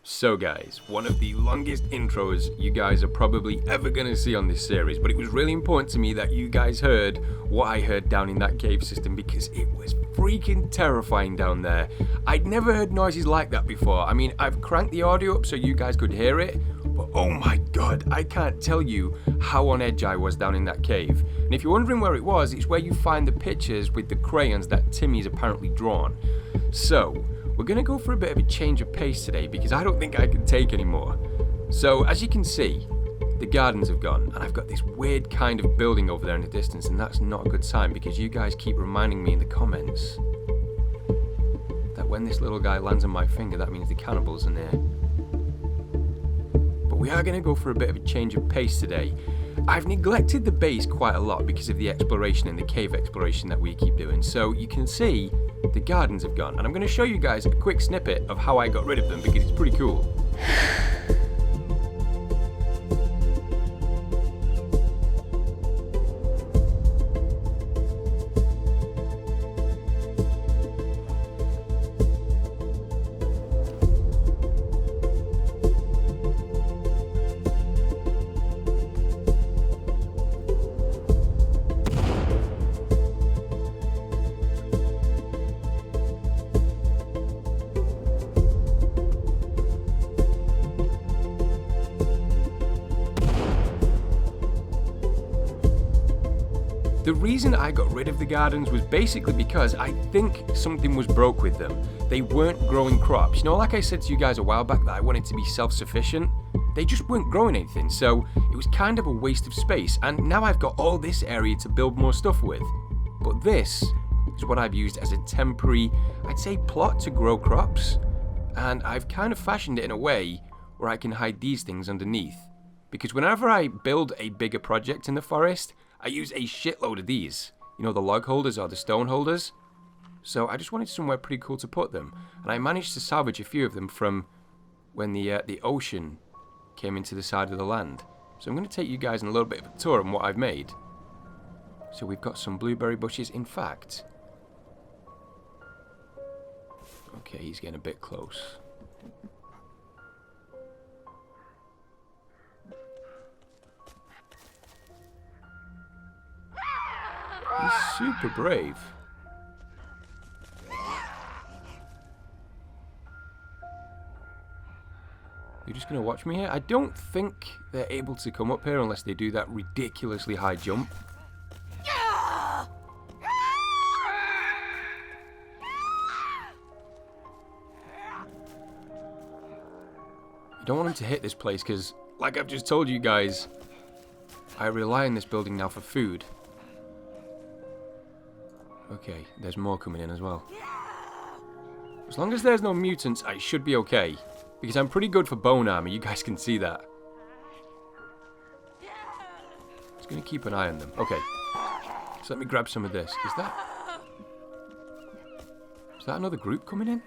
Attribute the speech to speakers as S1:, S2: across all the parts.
S1: So guys, one of the longest intros you guys are probably ever going to see on this series, but it was really important to me that you guys heard what I heard down in that cave system because it was freaking terrifying down there. I'd never heard noises like that before. I mean, I've cranked the audio up so you guys could hear it, but oh my god, I can't tell you how on edge I was down in that cave. And if you're wondering where it was, it's where you find the pictures with the crayons that Timmy's apparently drawn. So, we're going to go for a bit of a change of pace today because I don't think I can take anymore. So, as you can see, the gardens have gone and I've got this weird kind of building over there in the distance, and that's not a good sign because you guys keep reminding me in the comments that when this little guy lands on my finger, that means the cannibals are near. But we are going to go for a bit of a change of pace today. I've neglected the base quite a lot because of the exploration and the cave exploration that we keep doing. So you can see the gardens have gone, and I'm going to show you guys a quick snippet of how I got rid of them because it's pretty cool. The reason I got rid of the gardens was basically because I think something was broke with them. They weren't growing crops. You know, like I said to you guys a while back that I wanted to be self-sufficient, they just weren't growing anything, so it was kind of a waste of space, and now I've got all this area to build more stuff with. But this is what I've used as a temporary, I'd say, plot to grow crops, and I've kind of fashioned it in a way where I can hide these things underneath. Because whenever I build a bigger project in the forest, I use a shitload of these. You know, the log holders or the stone holders. So I just wanted somewhere pretty cool to put them. And I managed to salvage a few of them from when the ocean came into the side of the land. So I'm going to take you guys on a little bit of a tour on what I've made. So we've got some blueberry bushes. In fact... Okay, he's getting a bit close. He's super brave. You're just going to watch me here? I don't think they're able to come up here unless they do that ridiculously high jump. I don't want them to hit this place because, like I've just told you guys, I rely on this building now for food. Okay, there's more coming in as well. As long as there's no mutants, I should be okay. Because I'm pretty good for bone armor, you guys can see that. Just gonna keep an eye on them. Okay. So let me grab some of this. Is that another group coming in?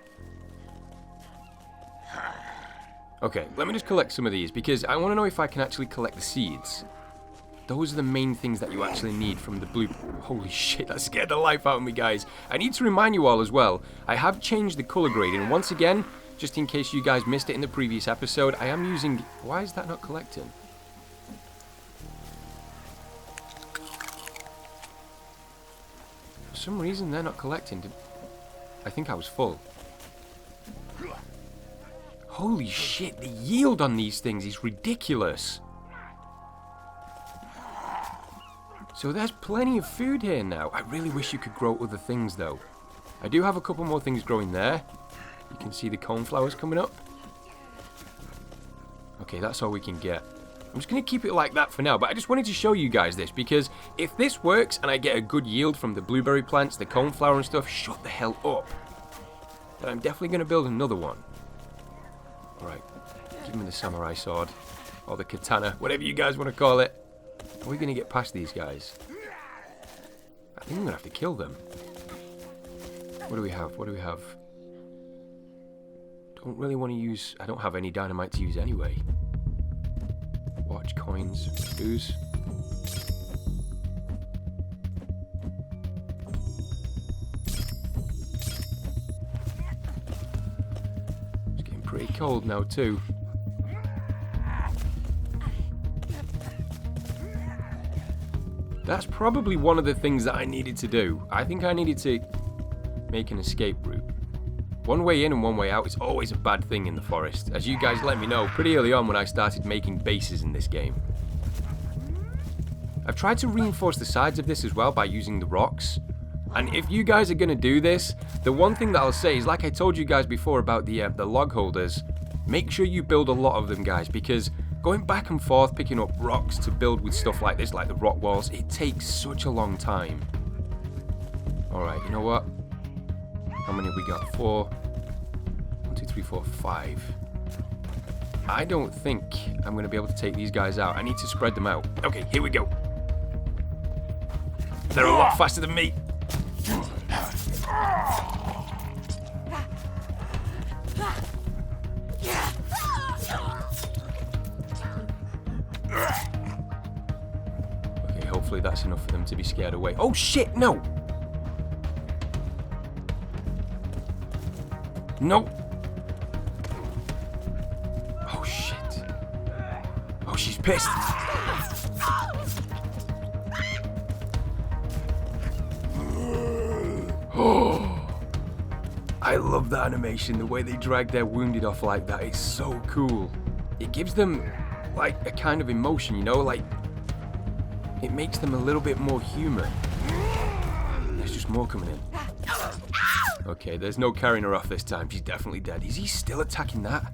S1: Okay, let me just collect some of these because I want to know if I can actually collect the seeds. Those are the main things that you actually need from the blue... Holy shit, that scared the life out of me, guys. I need to remind you all as well, I have changed the color grading. Once again, just in case you guys missed it in the previous episode, I am using... Why is that not collecting? For some reason, they're not collecting. I think I was full. Holy shit, the yield on these things is ridiculous. So there's plenty of food here now. I really wish you could grow other things though. I do have a couple more things growing there. You can see the cornflowers coming up. Okay, that's all we can get. I'm just going to keep it like that for now, but I just wanted to show you guys this because if this works and I get a good yield from the blueberry plants, the cornflower and stuff, shut the hell up. Then I'm definitely going to build another one. Alright, give me the samurai sword. Or the katana, whatever you guys want to call it. Are we going to get past these guys? I think I'm going to have to kill them. What do we have? What do we have? Don't really want to use... I don't have any dynamite to use anyway. Watch, coins, booze. pretty cold now too. That's probably one of the things that I needed to do. I think I needed to make an escape route. One way in and one way out is always a bad thing in the forest, as you guys let me know pretty early on when I started making bases in this game. I've tried to reinforce the sides of this as well by using the rocks. And if you guys are going to do this, the one thing that I'll say is, like I told you guys before about the log holders, make sure you build a lot of them, guys, because going back and forth picking up rocks to build with stuff like this, like the rock walls, it takes such a long time. Alright, you know what? How many have we got? 4. 1, 2, 3, 4, 5. I don't think I'm going to be able to take these guys out. I need to spread them out. Okay, here we go. They're a lot faster than me. Okay, hopefully that's enough for them to be scared away. Oh shit, no! No! Oh shit. Oh, she's pissed. Oh, I love that animation. The way they drag their wounded off like that is so cool. It gives them like a kind of emotion, you know, like it makes them a little bit more human. There's just more coming in. Okay, there's no carrying her off this time. She's definitely dead. Is he still attacking that?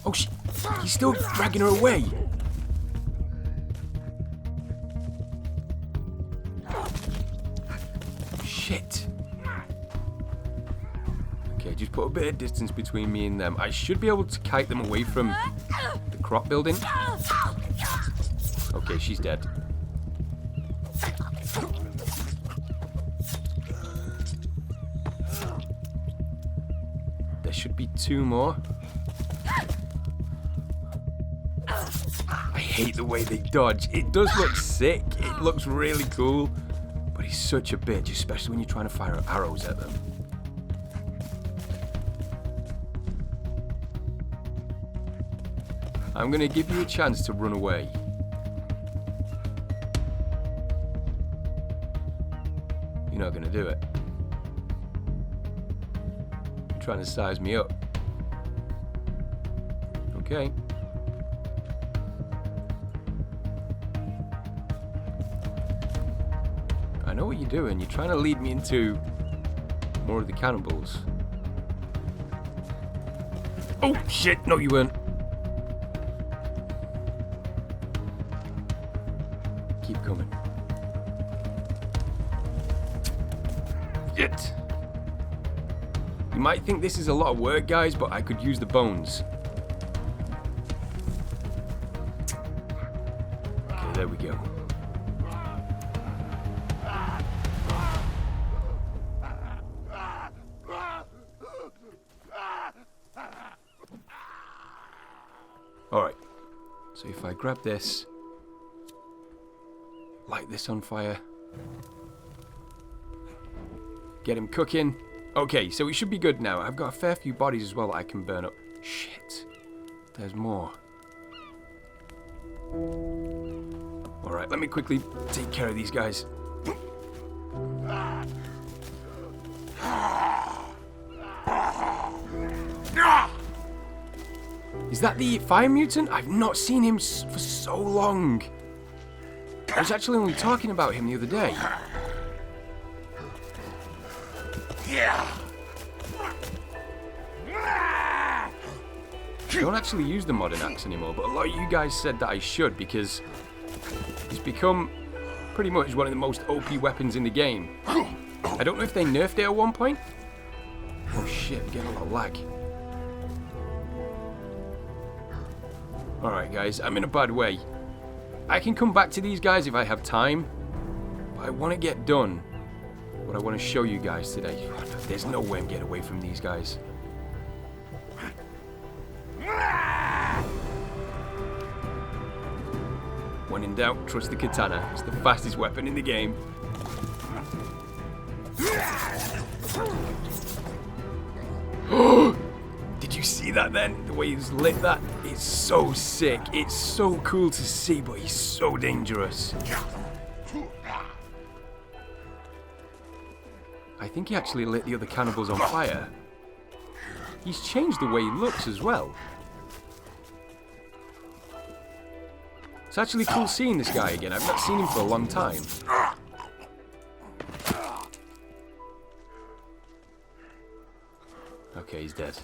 S1: Oh, he's still dragging her away. Shit. Okay, just put a bit of distance between me and them. I should be able to kite them away from the crop building. Okay, she's dead. There should be 2 more. I hate the way they dodge. It does look sick. It looks really cool. But he's such a bitch, especially when you're trying to fire arrows at them. I'm going to give you a chance to run away. You're not going to do it. You're trying to size me up. Okay. I know what you're doing. You're trying to lead me into more of the cannibals. Oh, shit. No, you weren't. Keep coming. Shit. You might think this is a lot of work, guys, but I could use the bones. Okay, there we go. Alright, so if I grab this, light this on fire, get him cooking. Okay, so it should be good now. I've got a fair few bodies as well that I can burn up. Shit, there's more. Alright, let me quickly take care of these guys. Is that the fire mutant? I've not seen him for so long. I was actually only talking about him the other day. I don't actually use the modern axe anymore, but a lot of you guys said that I should because it's become pretty much one of the most OP weapons in the game. I don't know if they nerfed it at one point. Oh shit, I'm getting a lot of lag. Alright guys, I'm in a bad way. I can come back to these guys if I have time, but I want to get done what I want to show you guys today. There's no way I'm getting away from these guys. When in doubt, trust the katana. It's the fastest weapon in the game. Did you see that then? The way he's lit that? It's so sick. It's so cool to see, but he's so dangerous. I think he actually lit the other cannibals on fire. He's changed the way he looks as well. It's actually cool seeing this guy again. I've not seen him for a long time. Okay, he's dead.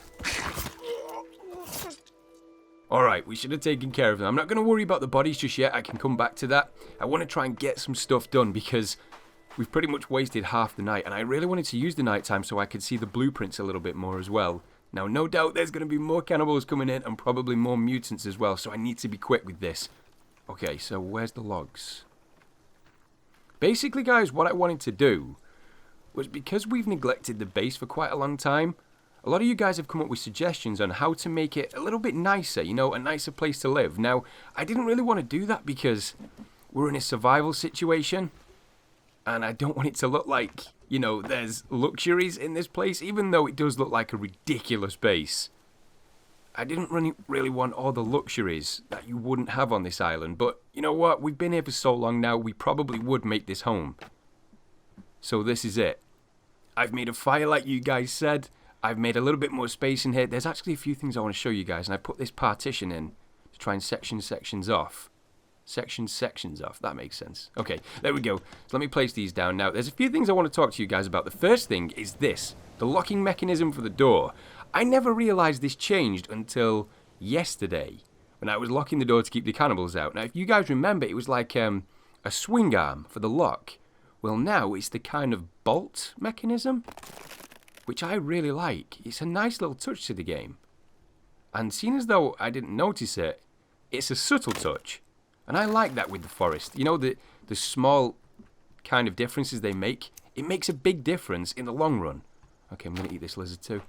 S1: Alright, we should have taken care of them. I'm not going to worry about the bodies just yet. I can come back to that. I want to try and get some stuff done because we've pretty much wasted half the night. And I really wanted to use the nighttime so I could see the blueprints a little bit more as well. Now, no doubt there's going to be more cannibals coming in and probably more mutants as well. So I need to be quick with this. Okay, so where's the logs? Basically, guys, what I wanted to do was because we've neglected the base for quite a long time, a lot of you guys have come up with suggestions on how to make it a little bit nicer, you know, a nicer place to live. Now, I didn't really want to do that because we're in a survival situation, and I don't want it to look like, you know, there's luxuries in this place, even though it does look like a ridiculous base. I didn't really want all the luxuries that you wouldn't have on this island, but you know what? We've been here for so long now, we probably would make this home. So this is it. I've made a fire like you guys said. I've made a little bit more space in here. There's actually a few things I want to show you guys, and I put this partition in to try and section sections off. Sections off. That makes sense. Okay, there we go. So let me place these down. Now, there's a few things I want to talk to you guys about. The first thing is this. The locking mechanism for the door. I never realized this changed until yesterday when I was locking the door to keep the cannibals out. Now, if you guys remember, it was like a swing arm for the lock. Well, now it's the kind of bolt mechanism, which I really like. It's a nice little touch to the game. And seeing as though I didn't notice it, it's a subtle touch. And I like that with the forest. You know, the small kind of differences they make, it makes a big difference in the long run. Okay, I'm going to eat this lizard too.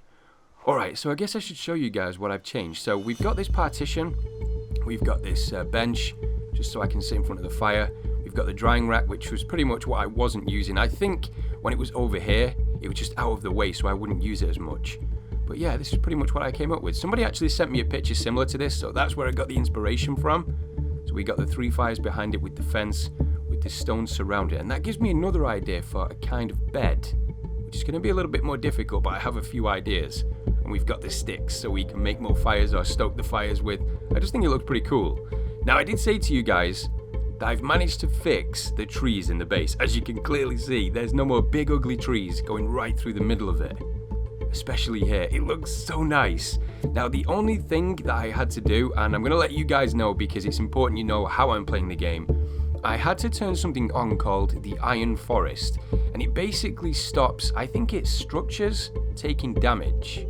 S1: Alright, so I guess I should show you guys what I've changed. So we've got this partition, we've got this bench, just so I can sit in front of the fire. We've got the drying rack, which was pretty much what I wasn't using. I think when it was over here, it was just out of the way, so I wouldn't use it as much. But yeah, this is pretty much what I came up with. Somebody actually sent me a picture similar to this, so that's where I got the inspiration from. So we got the 3 fires behind it with the fence, with the stones surrounding it. And that gives me another idea for a kind of bed, which is going to be a little bit more difficult, but I have a few ideas. And we've got the sticks, so we can make more fires or stoke the fires with. I just think it looks pretty cool. Now, I did say to you guys that I've managed to fix the trees in the base. As you can clearly see, there's no more big ugly trees going right through the middle of it. Especially here. It looks so nice. Now, the only thing that I had to do, and I'm going to let you guys know because it's important you know how I'm playing the game, I had to turn something on called the Iron Forest. And it basically stops, I think it's structures taking damage.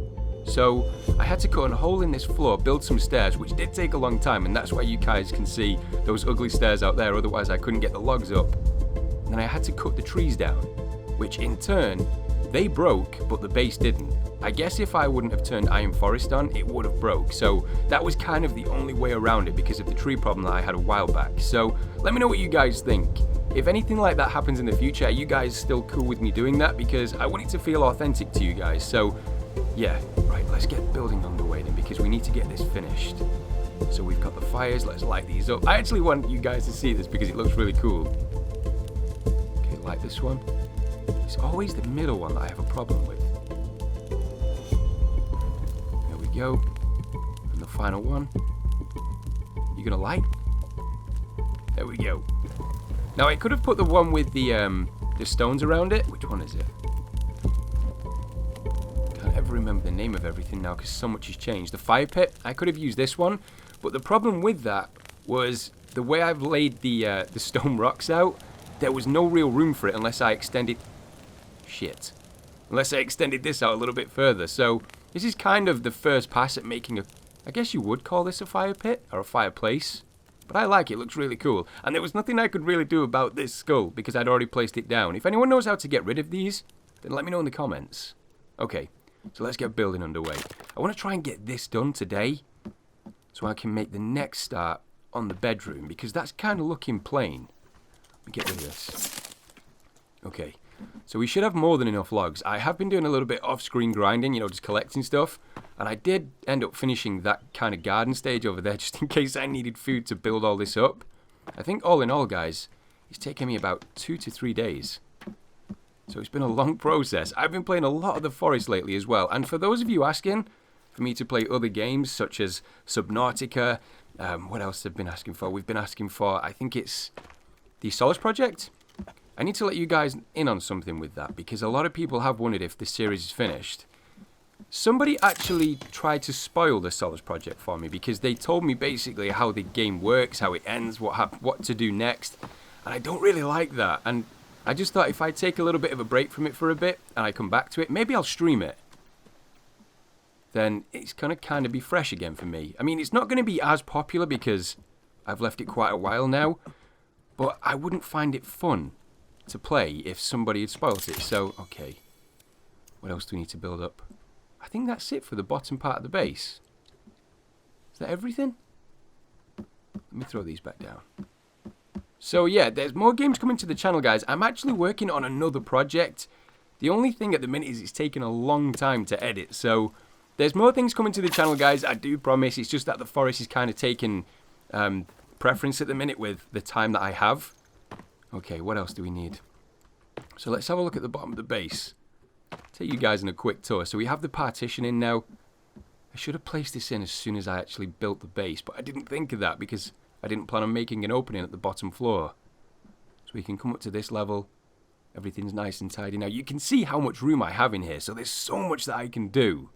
S1: So I had to cut a hole in this floor, build some stairs, which did take a long time, and that's why you guys can see those ugly stairs out there, otherwise I couldn't get the logs up. And then I had to cut the trees down, which in turn, they broke, but the base didn't. I guess if I wouldn't have turned Iron Forest on, it would have broke. So that was kind of the only way around it because of the tree problem that I had a while back. So let me know what you guys think. If anything like that happens in the future, are you guys still cool with me doing that? Because I want it to feel authentic to you guys. So yeah, right, let's get building underway then because we need to get this finished. So we've got the fires, let's light these up. I actually want you guys to see this because it looks really cool. Okay, light this one. It's always the middle one that I have a problem with. There we go. And the final one. You gonna light? There we go. Now I could have put the one with the stones around it. Which one is it? Can't ever remember the name of everything now because so much has changed. The fire pit. I could have used this one, but the problem with that was the way I've laid the stone rocks out. There was no real room for it unless I extended. Unless I extended this out a little bit further. So this is kind of the first pass at making a, I guess you would call this a fire pit or a fireplace. But I like it, looks really cool. And there was nothing I could really do about this skull because I'd already placed it down. If anyone knows how to get rid of these, then let me know in the comments. Okay, so let's get building underway. I want to try and get this done today so I can make the next start on the bedroom because that's kind of looking plain. Let me get rid of this. Okay, so we should have more than enough logs. I have been doing a little bit off-screen grinding, you know, just collecting stuff. And I did end up finishing that kind of garden stage over there just in case I needed food to build all this up. I think all in all, guys, it's taken me about 2 to 3 days. So it's been a long process. I've been playing a lot of the forest lately as well. And for those of you asking for me to play other games such as Subnautica, what else have been asking for? We've been asking for, I think it's the Solace Project. I need to let you guys in on something with that because a lot of people have wondered if the series is finished. Somebody actually tried to spoil the Solace Project for me because they told me basically how the game works, how it ends, what to do next. And I don't really like that. And I just thought if I take a little bit of a break from it for a bit and I come back to it, maybe I'll stream it. Then it's going to kind of be fresh again for me. I mean, it's not going to be as popular because I've left it quite a while now. But I wouldn't find it fun to play if somebody had spoilt it. So, okay. What else do we need to build up? I think that's it for the bottom part of the base. Is that everything? Let me throw these back down. So yeah, there's more games coming to the channel, guys. I'm actually working on another project. The only thing at the minute is it's taken a long time to edit. So there's more things coming to the channel, guys. I do promise. It's just that the forest is kind of taking preference at the minute with the time that I have. Okay, what else do we need? So let's have a look at the bottom of the base. Take you guys on a quick tour. So we have the partition in now. I should have placed this in as soon as I actually built the base, but I didn't think of that because I didn't plan on making an opening at the bottom floor. So we can come up to this level. Everything's nice and tidy. Now you can see how much room I have in here, so there's so much that I can do.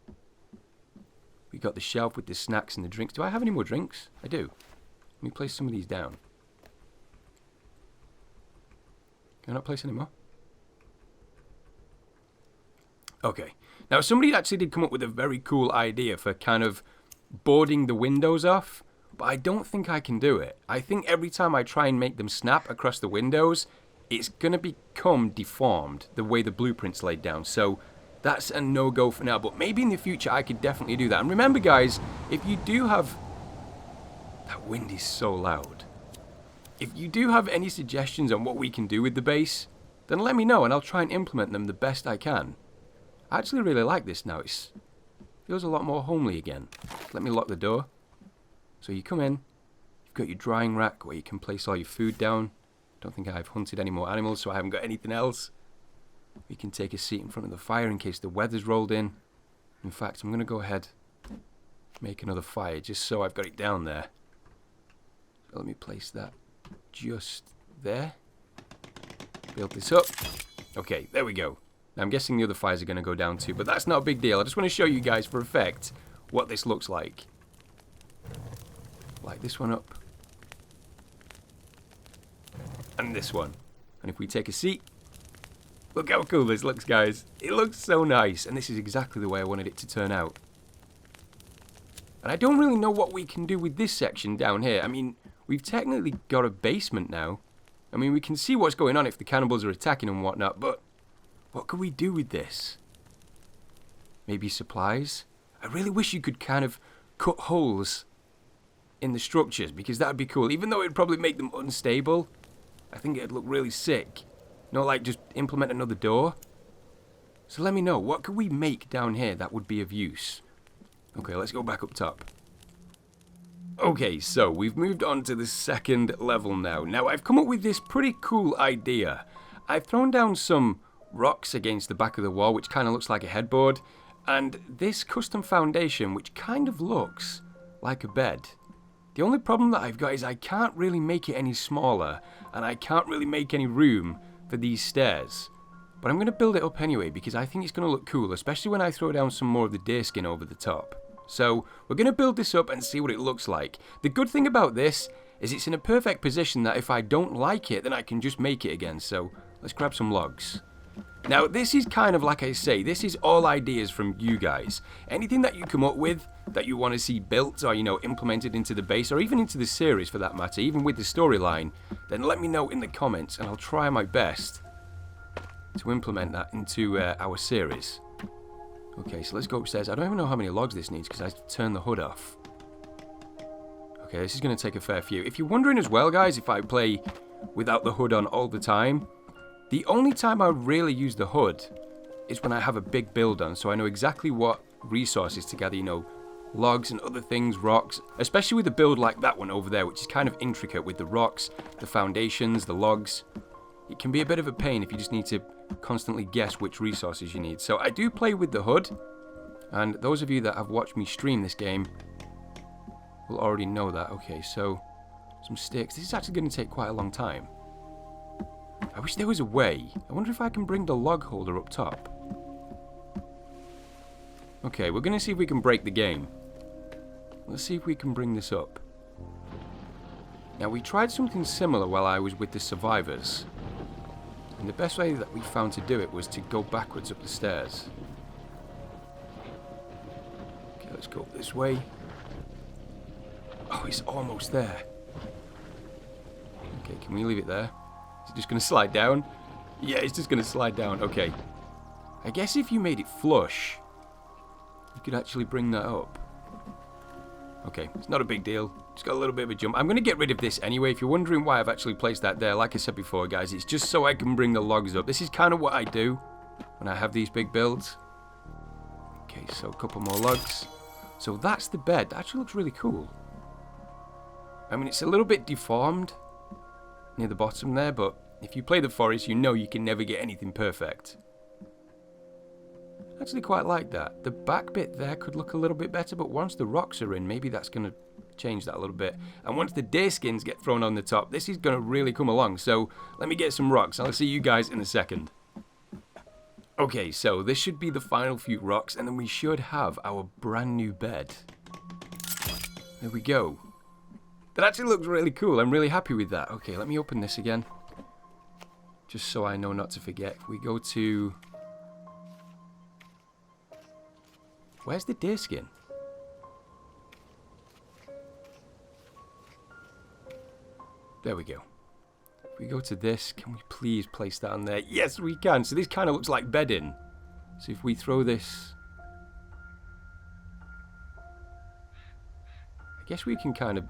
S1: We got the shelf with the snacks and the drinks. Do I have any more drinks? I do. Let me place some of these down. Can I not place any more? Okay. Now, somebody actually did come up with a very cool idea for kind of boarding the windows off, but I don't think I can do it. I think every time I try and make them snap across the windows, it's going to become deformed the way the blueprint's laid down. So that's a no-go for now, but maybe in the future I could definitely do that. And remember, guys, if you do have... That wind is so loud. If you do have any suggestions on what we can do with the base, then let me know and I'll try and implement them the best I can. I actually really like this now. It feels a lot more homely again. Let me lock the door. So you come in, you've got your drying rack where you can place all your food down. Don't think I've hunted any more animals, so I haven't got anything else. We can take a seat in front of the fire in case the weather's rolled in. In fact, I'm going to go ahead and make another fire just so I've got it down there. So let me place that just there. Build this up. Okay, there we go. Now I'm guessing the other fires are going to go down too, but that's not a big deal. I just want to show you guys for effect what this looks like. Light this one up. And this one. And if we take a seat, look how cool this looks, guys. It looks so nice, and this is exactly the way I wanted it to turn out. And I don't really know what we can do with this section down here. I mean, we've technically got a basement now. I mean, we can see what's going on if the cannibals are attacking and whatnot, but what could we do with this? Maybe supplies? I really wish you could kind of cut holes in the structures, because that would be cool. Even though it would probably make them unstable, I think it'd look really sick. Not like just implement another door. So let me know, what could we make down here that would be of use? Okay, let's go back up top. Okay, so we've moved on to the second level now. Now, I've come up with this pretty cool idea. I've thrown down some rocks against the back of the wall, which kind of looks like a headboard, and this custom foundation, which kind of looks like a bed. The only problem that I've got is I can't really make it any smaller, and I can't really make any room for these stairs. But I'm going to build it up anyway, because I think it's going to look cool, especially when I throw down some more of the deerskin over the top. So we're going to build this up and see what it looks like. The good thing about this is it's in a perfect position that if I don't like it, then I can just make it again. So let's grab some logs. Now, this is kind of like I say, this is all ideas from you guys. Anything that you come up with that you want to see built or, you know, implemented into the base or even into the series for that matter, even with the storyline, then let me know in the comments and I'll try my best to implement that into our series. Okay, so let's go upstairs. I don't even know how many logs this needs because I turned the hood off. Okay, this is going to take a fair few. If you're wondering as well, guys, if I play without the hood on all the time, The only time I really use the hood is when I have a big build on, so I know exactly what resources to gather, you know, logs and other things, rocks, especially with a build like that one over there, which is kind of intricate with the rocks, the foundations, the logs. It can be a bit of a pain if you just need to constantly guess which resources you need. So I do play with the hood, and those of you that have watched me stream this game will already know that. Okay, so some sticks. This is actually going to take quite a long time. I wish there was a way. I wonder if I can bring the log holder up top. Okay, we're going to see if we can break the game. Let's see if we can bring this up. Now, we tried something similar while I was with the survivors. And the best way that we found to do it was to go backwards up the stairs. Okay, let's go this way. Oh, it's almost there. Okay, can we leave it there? Is it just going to slide down? Yeah, it's just going to slide down. Okay. I guess if you made it flush, you could actually bring that up. Okay, it's not a big deal. Just got a little bit of a jump. I'm going to get rid of this anyway. If you're wondering why I've actually placed that there, like I said before, guys, it's just so I can bring the logs up. This is kind of what I do when I have these big builds. Okay, so a couple more logs. So that's the bed. That actually looks really cool. I mean, it's a little bit deformed near the bottom there, but if you play the forest, you know you can never get anything perfect. I actually quite like that. The back bit there could look a little bit better, but once the rocks are in, maybe that's going to change that a little bit. And once the deer skins get thrown on the top, this is going to really come along. So let me get some rocks. I'll see you guys in a second. Okay, so this should be the final few rocks, and then we should have our brand new bed. There we go. That actually looks really cool. I'm really happy with that. Okay, let me open this again. Just so I know not to forget. If we go to... Where's the deer skin? There we go. If we go to this, can we please place that on there? Yes, we can. So this kind of looks like bedding. So if we throw this... I guess we can kind of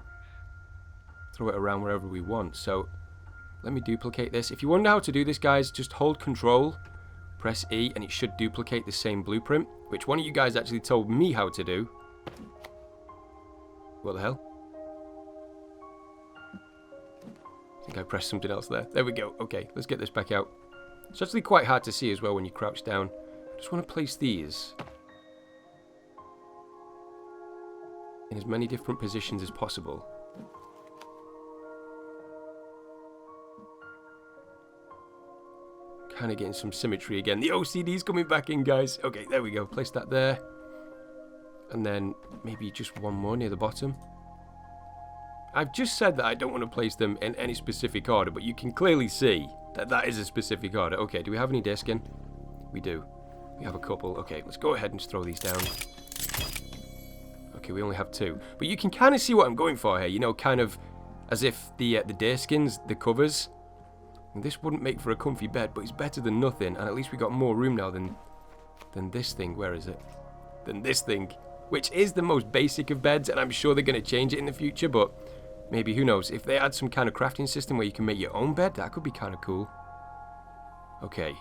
S1: throw it around wherever we want. So let me duplicate this. If you wonder how to do this, guys, just hold Control, press E, and it should duplicate the same blueprint, which one of you guys actually told me how to do. What the hell? I think I pressed something else there. There we go. Okay, let's get this back out. It's actually quite hard to see as well when you crouch down. Just want to place these in as many different positions as possible. Kind of getting some symmetry again. The OCD's coming back in, guys. Okay, there we go. Place that there. And then maybe just one more near the bottom. I've just said that I don't want to place them in any specific order, but you can clearly see that that is a specific order. Okay, do we have any deer skin? We do. We have a couple. Okay, let's go ahead and just throw these down. Okay, we only have 2. But you can kind of see what I'm going for here. You know, kind of as if the deer skins, the covers... This wouldn't make for a comfy bed, but it's better than nothing, and at least we got more room now than this thing. Where is it? Than this thing, which is the most basic of beds, and I'm sure they're going to change it in the future, but maybe, who knows? If they add some kind of crafting system where you can make your own bed, that could be kind of cool. Okay,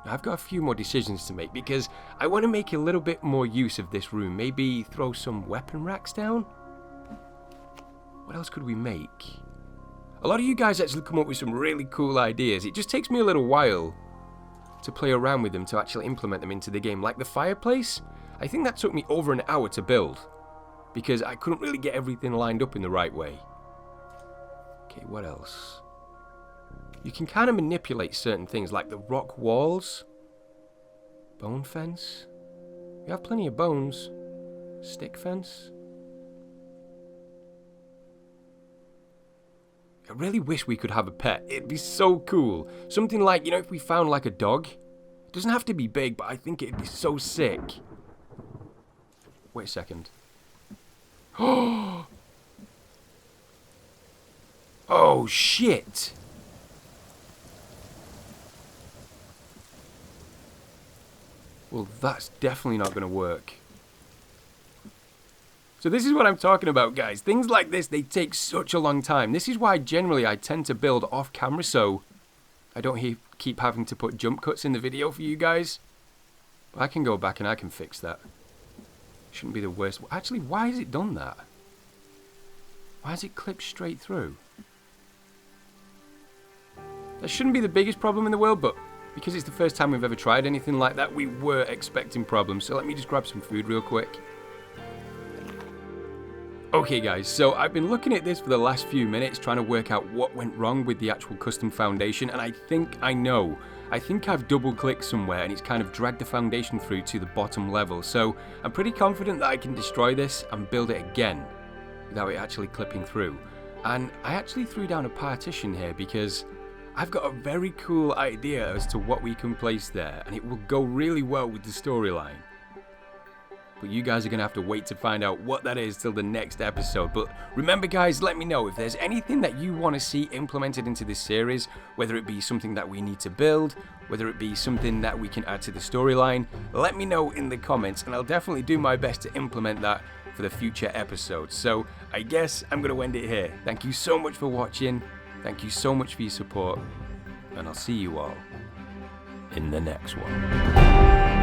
S1: now I've got a few more decisions to make, because I want to make a little bit more use of this room. Maybe throw some weapon racks down? What else could we make? A lot of you guys actually come up with some really cool ideas. It just takes me a little while to play around with them to actually implement them into the game. Like the fireplace, I think that took me over an hour to build because I couldn't really get everything lined up in the right way. Okay, what else? You can kind of manipulate certain things like the rock walls. Bone fence. We have plenty of bones. Stick fence. I really wish we could have a pet. It'd be so cool. Something like, you know, if we found like a dog. It doesn't have to be big, but I think it'd be so sick. Wait a second. Oh shit. Well, that's definitely not going to work. So this is what I'm talking about, guys. Things like this, they take such a long time. This is why generally I tend to build off camera, so I don't keep having to put jump cuts in the video for you guys. But I can go back and I can fix that. Shouldn't be the worst. Actually, why has it done that? Why has it clipped straight through? That shouldn't be the biggest problem in the world, but because it's the first time we've ever tried anything like that, we were expecting problems. So let me just grab some food real quick. Okay guys, so I've been looking at this for the last few minutes trying to work out what went wrong with the actual custom foundation, and I think I know. I think I've double clicked somewhere and it's kind of dragged the foundation through to the bottom level, so I'm pretty confident that I can destroy this and build it again without it actually clipping through. And I actually threw down a partition here because I've got a very cool idea as to what we can place there, and it will go really well with the storyline. But you guys are going to have to wait to find out what that is till the next episode. But remember guys, let me know if there's anything that you want to see implemented into this series, whether it be something that we need to build, whether it be something that we can add to the storyline. Let me know in the comments and I'll definitely do my best to implement that for the future episodes. So I guess I'm going to end it here. Thank you so much for watching. Thank you so much for your support. And I'll see you all in the next one.